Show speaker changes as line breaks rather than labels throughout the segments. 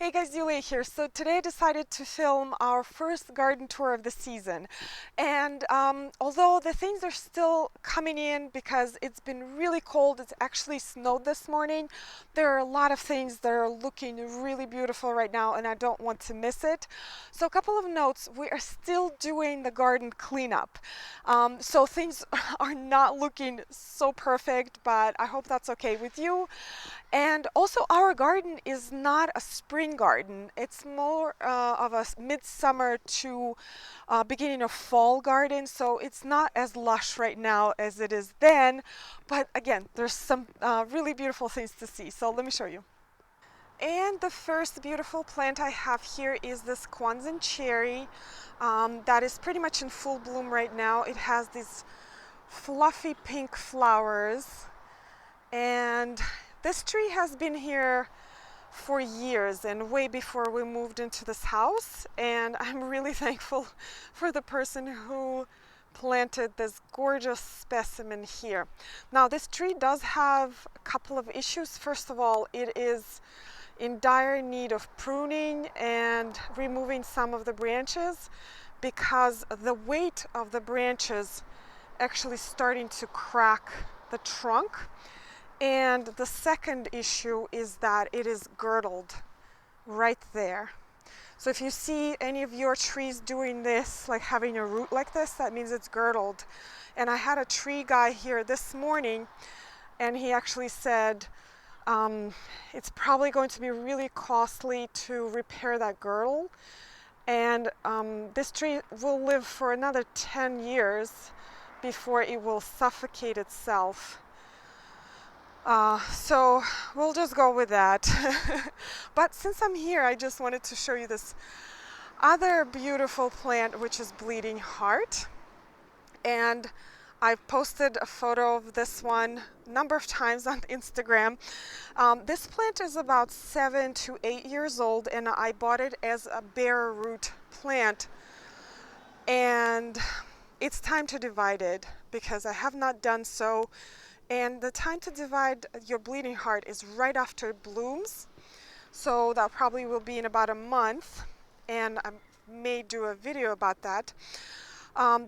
Hey guys, Yuliya here. So today I decided to film our first garden tour of the season. And although the things are still coming in because it's been really cold, it's actually snowed this morning, there are a lot of things that are looking really beautiful right now and I don't want to miss it. So a couple of notes, we are still doing the garden cleanup. So things are not looking so perfect, but I hope that's okay with you. And also our garden is not a spring garden. It's more of a midsummer to beginning of fall garden. So it's not as lush right now as it is then. But again, there's some really beautiful things to see. So let me show you. And the first beautiful plant I have here is this Quanzan cherry that is pretty much in full bloom right now. It has these fluffy pink flowers, and this tree has been here for years and way before we moved into this house, and I'm really thankful for the person who planted this gorgeous specimen here. Now this tree does have a couple of issues. First of all, it is in dire need of pruning and removing some of the branches because the weight of the branches actually starting to crack the trunk. And the second issue is that it is girdled right there. So if you see any of your trees doing this, like having a root like this, that means it's girdled. And I had a tree guy here this morning, and he actually said it's probably going to be really costly to repair that girdle. And this tree will live for another 10 years before it will suffocate itself. So we'll just go with that. But since I'm here, I just wanted to show you this other beautiful plant, which is bleeding heart. And I've posted a photo of this one a number of times on Instagram. This plant is about 7 to 8 years old, and I bought it as a bare root plant. And it's time to divide it because I have not done so. And the time to divide your bleeding heart is right after it blooms. So that probably will be in about a month, and I may do a video about that.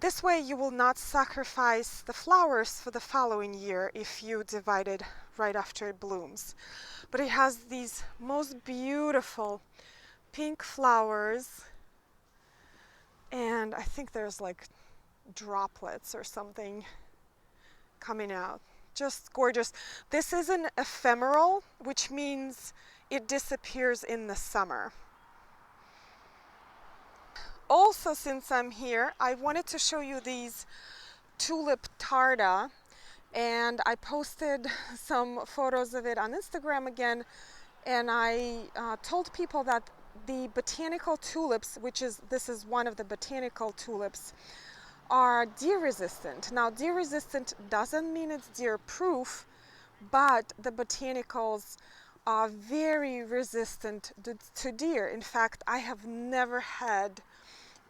This way you will not sacrifice the flowers for the following year if you divide it right after it blooms. But it has these most beautiful pink flowers, and I think there's like droplets or something coming out. Just gorgeous. This is an ephemeral, which means it disappears in the summer. Also, since I'm here, I wanted to show you these Tulip tarda, and I posted some photos of it on Instagram again, and I told people that the botanical tulips, this is one of the botanical tulips, are deer resistant. Now, deer resistant doesn't mean it's deer proof, but the botanicals are very resistant to deer. In fact, I have never had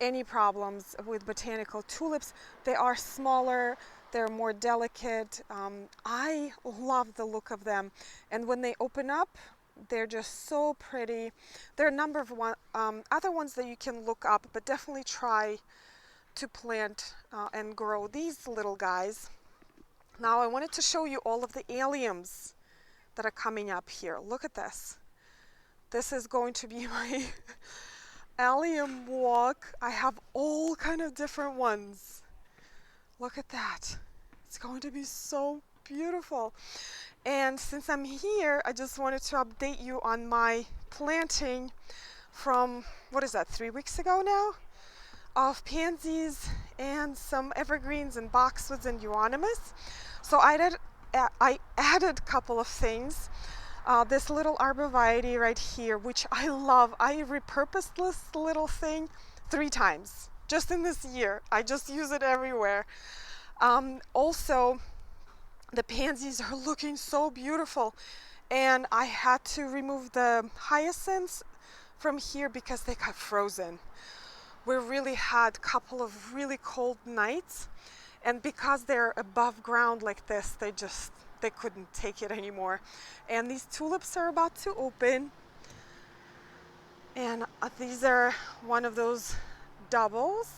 any problems with botanical tulips. They are smaller, they're more delicate. I love the look of them, and when they open up, they're just so pretty. There are a number of other ones that you can look up, but definitely try to plant and grow these little guys. Now I wanted to show you all of the alliums that are coming up here. Look at this. This is going to be my allium walk. I have all kind of different ones. Look at that. It's going to be so beautiful. And since I'm here, I just wanted to update you on my planting from, what is that, 3 weeks ago now? Of pansies and some evergreens and boxwoods and euonymus. So I added a couple of things. This little arborvitae right here, which I love. I repurposed this little thing 3 times just in this year. I just use it everywhere. Also, the pansies are looking so beautiful, and I had to remove the hyacinths from here because they got frozen. We really had a couple of really cold nights, and because they're above ground like this, they couldn't take it anymore. And these tulips are about to open. And these are one of those doubles.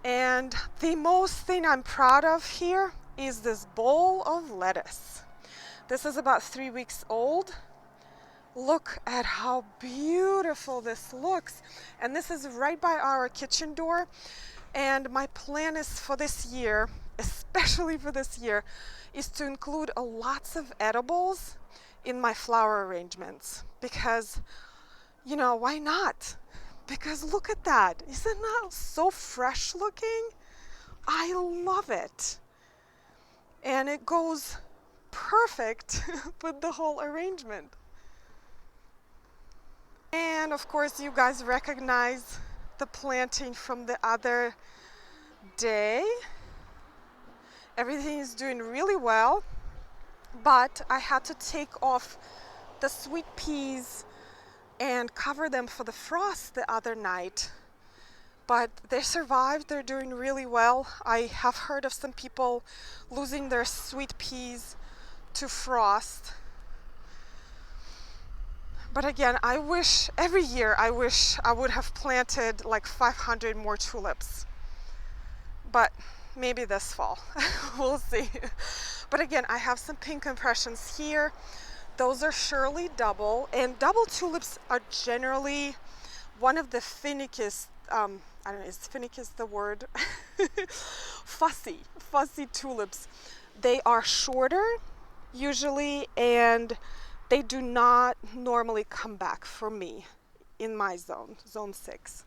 And the most thing I'm proud of here is this bowl of lettuce. This is about 3 weeks old. Look at how beautiful this looks. And this is right by our kitchen door. And my plan is for this year, especially for this year, is to include lots of edibles in my flower arrangements. Because, you know, why not? Because look at that. Isn't that so fresh looking? I love it. And it goes perfect with the whole arrangement. And of course you guys recognize the planting from the other day. Everything is doing really well, but I had to take off the sweet peas and cover them for the frost the other night. But they survived, they're doing really well. I have heard of some people losing their sweet peas to frost. But again, I wish, every year I wish I would have planted like 500 more tulips. But maybe this fall, we'll see. But again, I have some pink impressions here. Those are Shirley double, and double tulips are generally one of the finicest, I don't know, is finicky the word? fussy tulips. They are shorter usually, and they do not normally come back for me in my zone 6.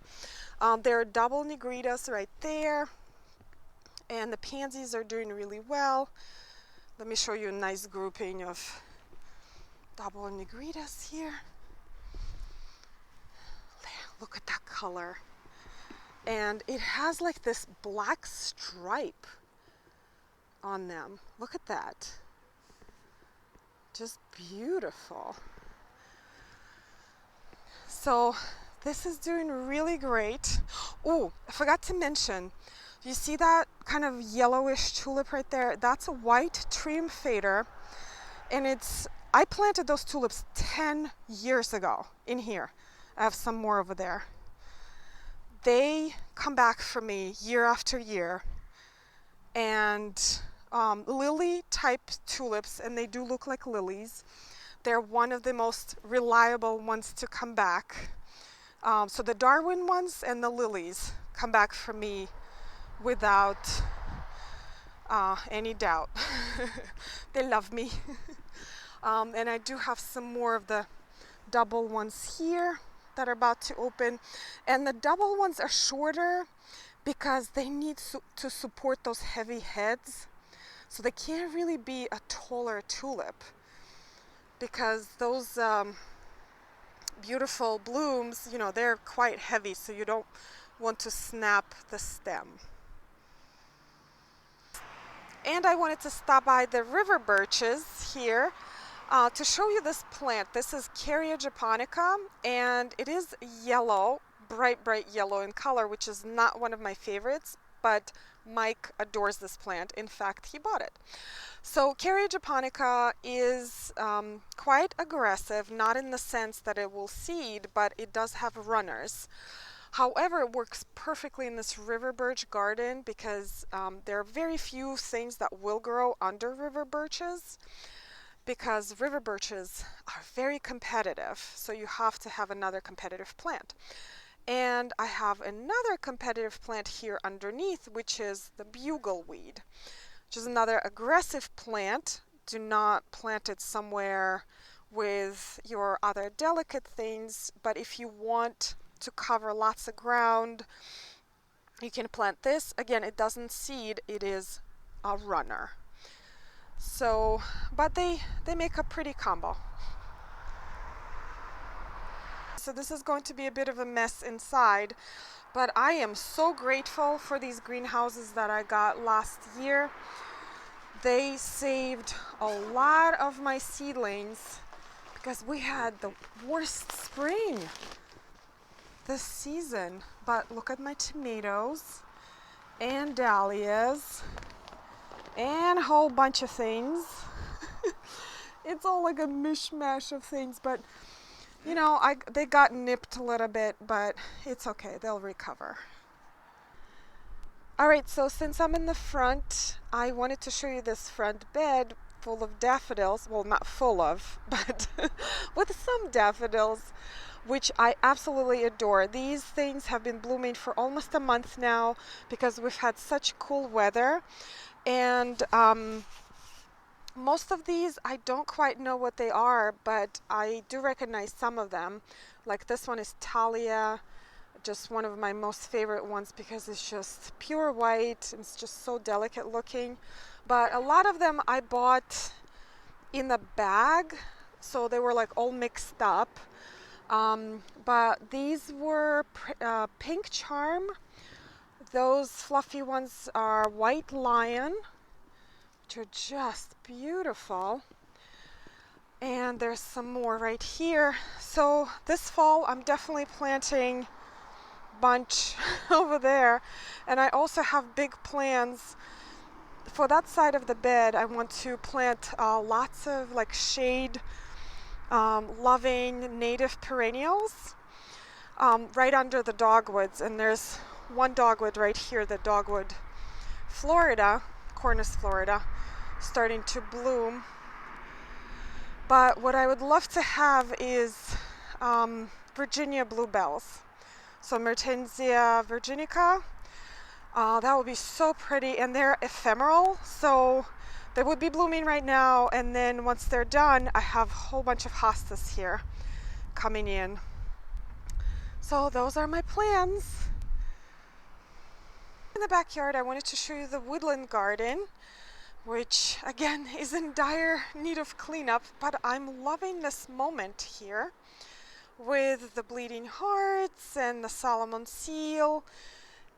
There are double Negritas right there, and the pansies are doing really well. Let me show you a nice grouping of double Negritas here. Look at that color. And it has like this black stripe on them. Look at that. Just beautiful. So this is doing really great. Oh, I forgot to mention, you see that kind of yellowish tulip right there? That's a white Triumphator, and I planted those tulips 10 years ago in here. I have some more over there. They come back for me year after year, and lily type tulips, and they do look like lilies. They're one of the most reliable ones to come back. So the Darwin ones and the lilies come back for me without any doubt. They love me. And I do have some more of the double ones here that are about to open. And the double ones are shorter because they need to support those heavy heads. So they can't really be a taller tulip, because those beautiful blooms, you know, they're quite heavy, so you don't want to snap the stem. And I wanted to stop by the river birches here to show you this plant. This is Kerria japonica, and it is yellow, bright yellow in color, which is not one of my favorites, but Mike adores this plant. In fact, he bought it. So Kerria japonica is quite aggressive, not in the sense that it will seed, but it does have runners. However, it works perfectly in this river birch garden because there are very few things that will grow under river birches, because river birches are very competitive, so you have to have another competitive plant. And I have another competitive plant here underneath, which is the bugleweed, which is another aggressive plant. Do not plant it somewhere with your other delicate things, but if you want to cover lots of ground, you can plant this. Again, it doesn't seed, it is a runner. So, but they make a pretty combo. So this is going to be a bit of a mess inside, but I am so grateful for these greenhouses that I got last year. They saved a lot of my seedlings because we had the worst spring this season. But look at my tomatoes and dahlias and a whole bunch of things. It's all like a mishmash of things, but You know, they got nipped a little bit, but it's okay. They'll recover. All right, so since I'm in the front, I wanted to show you this front bed full of daffodils. Well, not full of, but with some daffodils, which I absolutely adore. These things have been blooming for almost a month now because we've had such cool weather. And most of these, I don't quite know what they are, but I do recognize some of them. Like this one is Thalia, just one of my most favorite ones because it's just pure white. It's just so delicate looking. But a lot of them I bought in the bag, so they were like all mixed up. But these were pink charm. Those fluffy ones are white lion, which are just beautiful. And there's some more right here. So this fall I'm definitely planting a bunch over there. And I also have big plans for that side of the bed. I want to plant lots of like shade loving native perennials right under the dogwoods. And there's one dogwood right here, the dogwood Florida, Cornus Florida, starting to bloom. But what I would love to have is Virginia bluebells. So Mertensia virginica, that would be so pretty, and they're ephemeral, so they would be blooming right now, and then once they're done, I have a whole bunch of hostas here coming in. So those are my plans. In the backyard, I wanted to show you the woodland garden, which again is in dire need of cleanup, but I'm loving this moment here with the bleeding hearts and the Solomon seal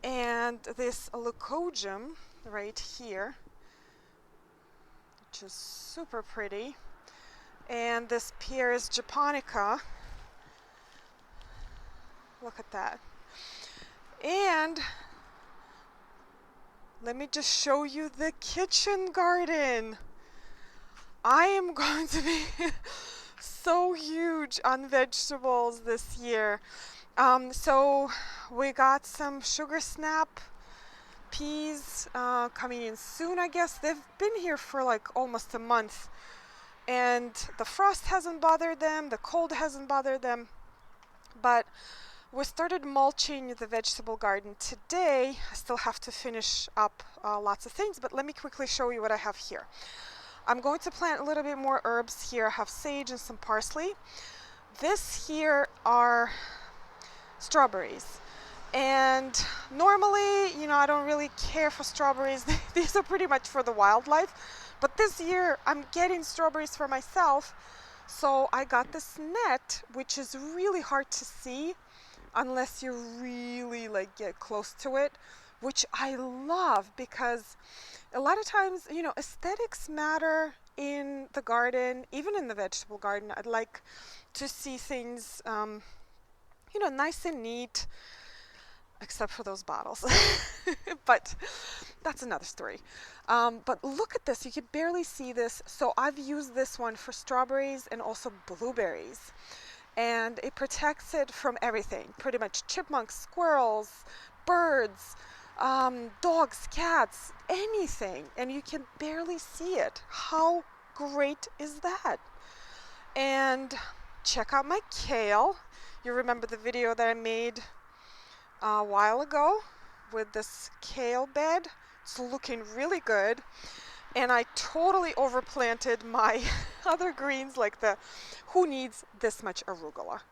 and this Lucojum right here, which is super pretty, and this Pieris japonica. Look at that. And let me just show you the kitchen garden. I am going to be so huge on vegetables this year. So we got some sugar snap peas coming in soon, I guess. They've been here for like almost a month, and the frost hasn't bothered them, the cold hasn't bothered them, but we started mulching the vegetable garden today. I still have to finish up lots of things, but let me quickly show you what I have here. I'm going to plant a little bit more herbs here. I have sage and some parsley. This here are strawberries. And normally, you know, I don't really care for strawberries. These are pretty much for the wildlife. But this year, I'm getting strawberries for myself. So I got this net, which is really hard to see unless you really like get close to it, which I love because a lot of times, you know, aesthetics matter in the garden, even in the vegetable garden. I'd like to see things, you know, nice and neat, except for those bottles. But that's another story. But look at this. You can barely see this. So I've used this one for strawberries and also blueberries. And it protects it from everything, pretty much chipmunks, squirrels, birds, dogs, cats, anything. And you can barely see it. How great is that? And check out my kale. You remember the video that I made a while ago with this kale bed? It's looking really good. And I totally overplanted my other greens, like the who needs this much arugula,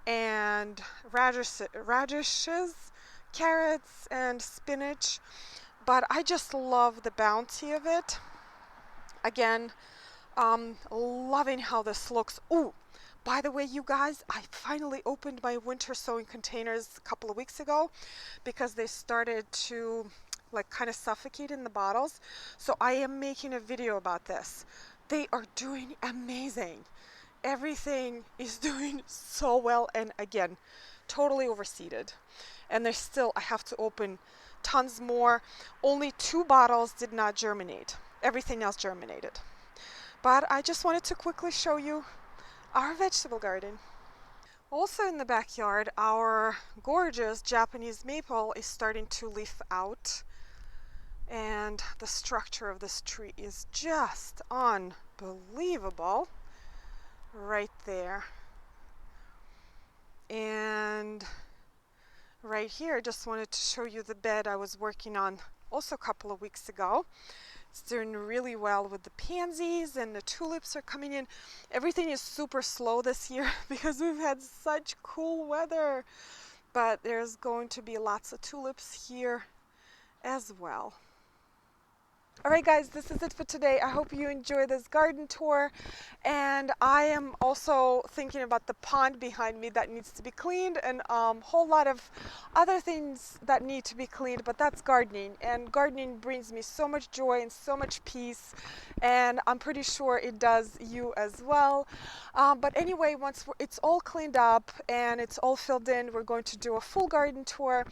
and radishes, carrots, and spinach. But I just love the bounty of it. Again, loving how this looks. Ooh, by the way, you guys, I finally opened my winter sowing containers a couple of weeks ago because they started to like kind of suffocate in the bottles. So I am making a video about this. They are doing amazing. Everything is doing so well, and again, totally overseeded. And there's still, I have to open tons more. Only 2 bottles did not germinate. Everything else germinated. But I just wanted to quickly show you our vegetable garden. Also in the backyard, our gorgeous Japanese maple is starting to leaf out, and the structure of this tree is just unbelievable right there. And right here, I just wanted to show you the bed I was working on also a couple of weeks ago. It's doing really well with the pansies, and the tulips are coming in. Everything is super slow this year because we've had such cool weather, but there's going to be lots of tulips here as well. Alright guys, this is it for today. I hope you enjoy this garden tour, and I am also thinking about the pond behind me that needs to be cleaned, and a whole lot of other things that need to be cleaned, but that's gardening, and gardening brings me so much joy and so much peace, and I'm pretty sure it does you as well. But anyway, once it's all cleaned up and it's all filled in, we're going to do a full garden tour.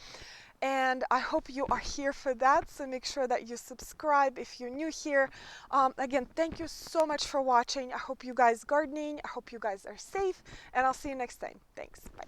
And I hope you are here for that, so make sure that you subscribe if you're new here. Again, thank you so much for watching. I hope you guys gardening, I hope you guys are safe, and I'll see you next time. Thanks, bye.